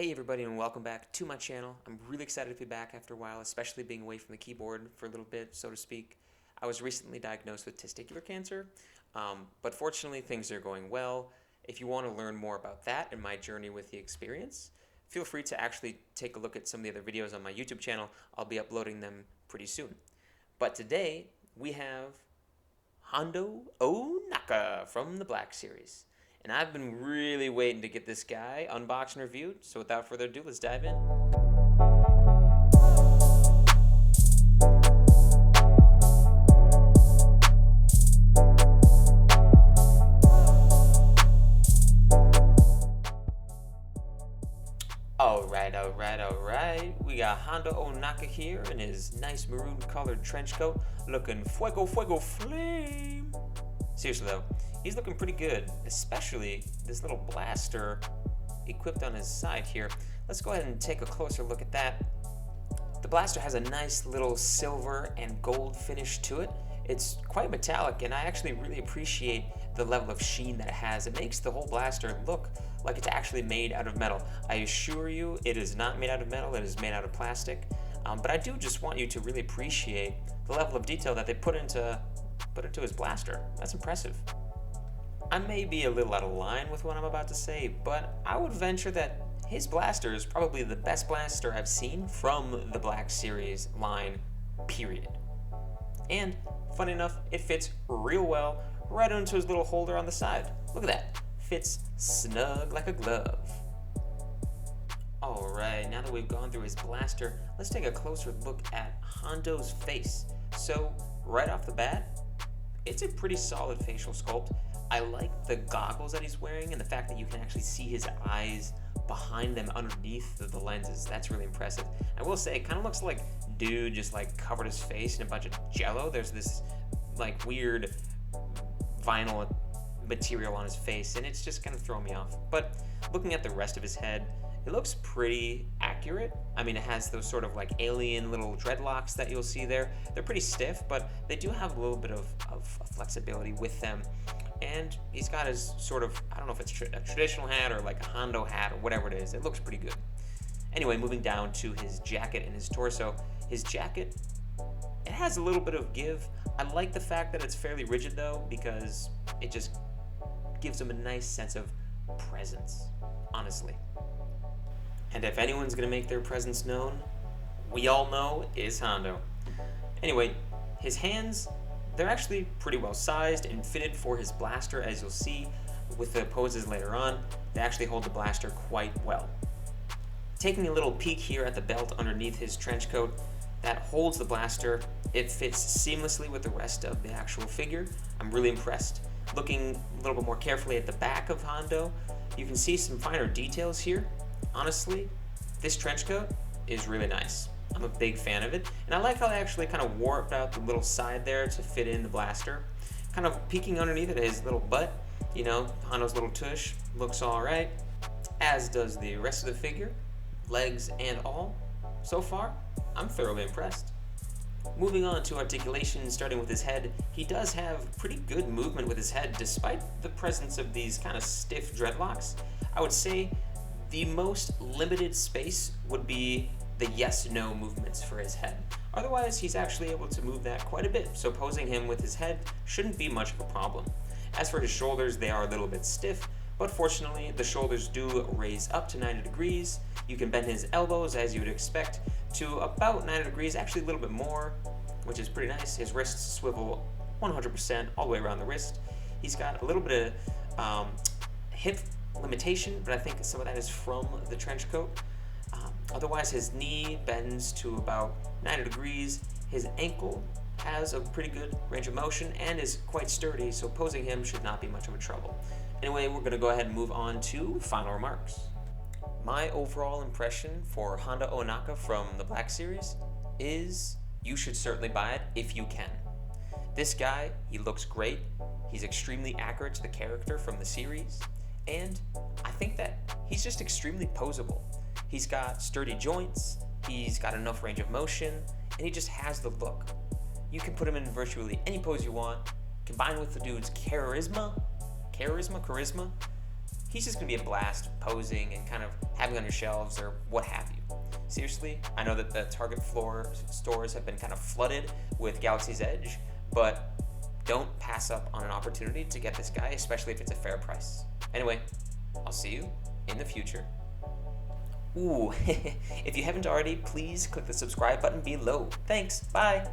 Hey everybody, and welcome back to my channel. I'm really excited to be back after a while, especially being away from the keyboard for a little bit, so to speak. I was recently diagnosed with testicular cancer, but fortunately things are going well. If you want to learn more about that and my journey with the experience, feel free to actually take a look at some of the other videos on my YouTube channel. I'll be uploading them pretty soon. But today we have Hondo Ohnaka from the Black series. And I've been really waiting to get this guy unboxed and reviewed, so without further ado, let's dive in. Alright. We got Hondo Ohnaka here in his nice maroon colored trench coat, looking fuego flame. Seriously though, he's looking pretty good, especially this little blaster equipped on his side here. Let's go ahead and take a closer look at that. The blaster has a nice little silver and gold finish to it. It's quite metallic, and I actually really appreciate the level of sheen that it has. It makes the whole blaster look like it's actually made out of metal. I assure you it is not made out of metal, it is made out of plastic. But I do just want you to really appreciate the level of detail that they put into his blaster. That's impressive. I may be a little out of line with what I'm about to say, but I would venture that his blaster is probably the best blaster I've seen from the Black series line, period. And, funny enough, it fits real well right into his little holder on the side. Look at that. Fits snug like a glove. Alright, now that we've gone through his blaster, let's take a closer look at Hondo's face. So, right off the bat, it's a pretty solid facial sculpt. I like the goggles that he's wearing and the fact that you can actually see his eyes behind them underneath the lenses. That's really impressive. I will say, it kind of looks like dude just like covered his face in a bunch of jello. There's this like weird vinyl material on his face and it's just kind of throwing me off. But looking at the rest of his head, it looks pretty accurate. I mean, it has those sort of like alien little dreadlocks that you'll see there. They're pretty stiff, but they do have a little bit of flexibility with them. And he's got his sort of, I don't know if it's a traditional hat or like a Hondo hat or whatever it is. It looks pretty good. Anyway, moving down to his jacket and his torso. His jacket, it has a little bit of give. I like the fact that it's fairly rigid though, because it just gives him a nice sense of presence, honestly. And if anyone's gonna make their presence known, we all know is Hondo. Anyway, his hands, they're actually pretty well sized and fitted for his blaster, as you'll see with the poses later on. They actually hold the blaster quite well. Taking a little peek here at the belt underneath his trench coat that holds the blaster, it fits seamlessly with the rest of the actual figure. I'm really impressed. Looking a little bit more carefully at the back of Hondo, you can see some finer details here. Honestly, this trench coat is really nice. I'm a big fan of it, and I like how they actually kind of warped out the little side there to fit in the blaster. Kind of peeking underneath it, his little butt, you know, Hondo's little tush looks alright, as does the rest of the figure, legs and all. So far, I'm thoroughly impressed. Moving on to articulation, starting with his head, he does have pretty good movement with his head, despite the presence of these kind of stiff dreadlocks. I would say the most limited space would be the yes-no movements for his head. Otherwise, he's actually able to move that quite a bit, so posing him with his head shouldn't be much of a problem. As for his shoulders, they are a little bit stiff, but fortunately, the shoulders do raise up to 90 degrees. You can bend his elbows, as you would expect, to about 90 degrees, actually a little bit more, which is pretty nice. His wrists swivel 100% all the way around the wrist. He's got a little bit of hip limitation, but I think some of that is from the trench coat. Otherwise, his knee bends to about 90 degrees. His ankle has a pretty good range of motion and is quite sturdy, so posing him should not be much of a trouble. Anyway, we're going to go ahead and move on to final remarks. My overall impression for Hondo Ohnaka from the Black series is you should certainly buy it if you can. This guy, he looks great. He's extremely accurate to the character from the series. And I think that he's just extremely posable. He's got sturdy joints, he's got enough range of motion, and he just has the look. You can put him in virtually any pose you want, combined with the dude's charisma, he's just going to be a blast posing and kind of having on your shelves or what have you. Seriously, I know that the Target floor stores have been kind of flooded with Galaxy's Edge, but don't pass up on an opportunity to get this guy, especially if it's a fair price. Anyway, I'll see you in the future. Ooh, if you haven't already, please click the subscribe button below. Thanks, bye!